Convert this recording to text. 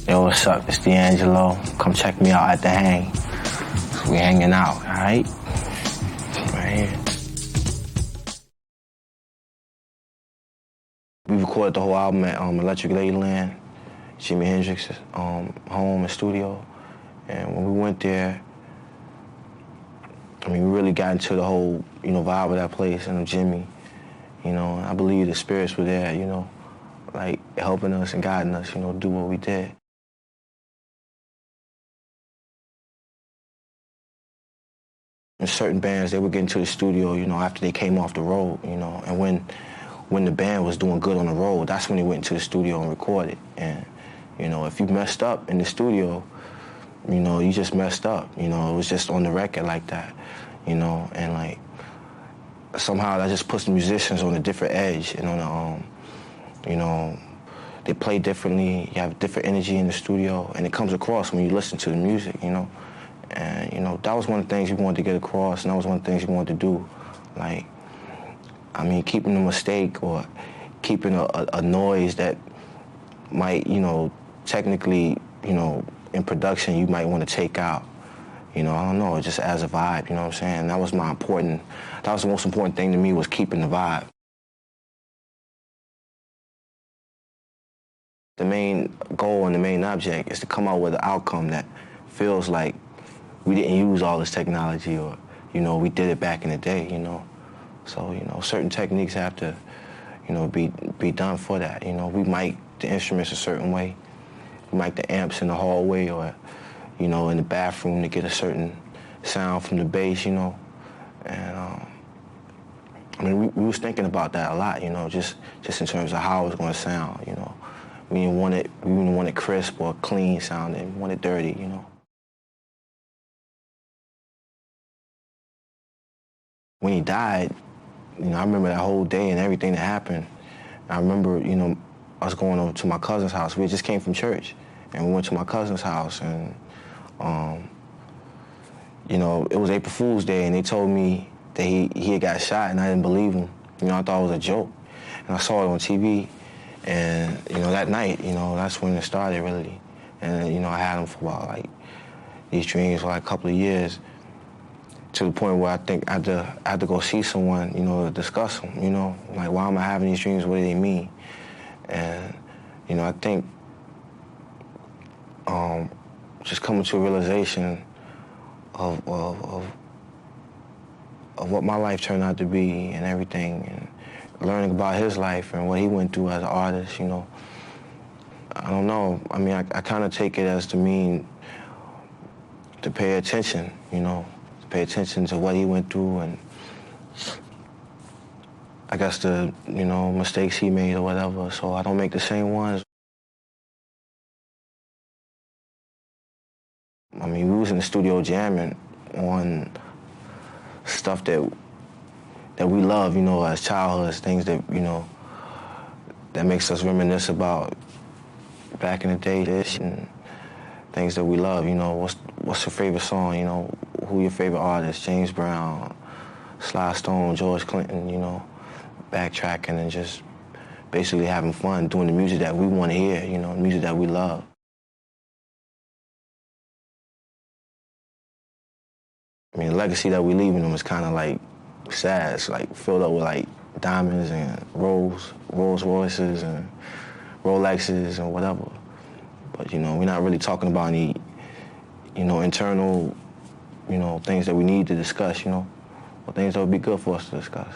Yo, what's up? It's DAngelo. Come check me out at the Hang. We hanging out, alright? Right here. We recorded the whole album at Electric Ladyland, Jimi Hendrix's home and studio. And when we went there, I mean, we really got into the whole, vibe of that place and of Jimmy. I believe the spirits were there, like helping us and guiding us, do what we did. In certain bands, they would get into the studio, after they came off the road, and when the band was doing good on the road, that's when they went into the studio and recorded. And, if you messed up in the studio, you just messed up. It was just on the record like that, and like, somehow that just puts the musicians on a different edge and on they play differently, you have different energy in the studio, and it comes across when you listen to the music, And, that was one of the things we wanted to get across, and that was one of the things we wanted to do. Like, I mean, keeping a mistake or keeping a noise that might, technically, in production you might want to take out. I don't know, just as a vibe, you know what I'm saying? That was the most important thing to me, was keeping the vibe. The main goal and the main object is to come out with an outcome that feels like we didn't use all this technology, or, we did it back in the day, So, certain techniques have to, be done for that. We mic the instruments a certain way. We mic the amps in the hallway or, in the bathroom to get a certain sound from the bass, And, I mean, we was thinking about that a lot, just in terms of how it was going to sound, We didn't want it crisp or clean sounding. We wanted dirty, When he died, I remember that whole day and everything that happened. I remember, us going over to my cousin's house. We just came from church, and we went to my cousin's house, and, it was April Fool's Day, and they told me that he had got shot, and I didn't believe him. I thought it was a joke. And I saw it on TV, and, that night, that's when it started, really. And, I had him for about, like, these dreams for, like, a couple of years, to the point where I think I had to go see someone, to discuss them, Like, why am I having these dreams? What do they mean? And, I think just coming to a realization of what my life turned out to be and everything, and learning about his life and what he went through as an artist, I don't know. I mean, I kind of take it as to mean to pay attention, to pay attention to what he went through, and I guess the, mistakes he made or whatever, so I don't make the same ones. I mean, we was in the studio jamming on stuff that we love, as childhoods, things that, that makes us reminisce about back in the day, and things that we love, what's your favorite song, who your favorite artists, James Brown, Sly Stone, George Clinton, backtracking and just basically having fun, doing the music that we want to hear, the music that we love. I mean, the legacy that we leaving them is kind of like sad. It's like filled up with like diamonds and Rolls Royces and Rolexes and whatever. But, we're not really talking about any, internal, things that we need to discuss, or things that would be good for us to discuss.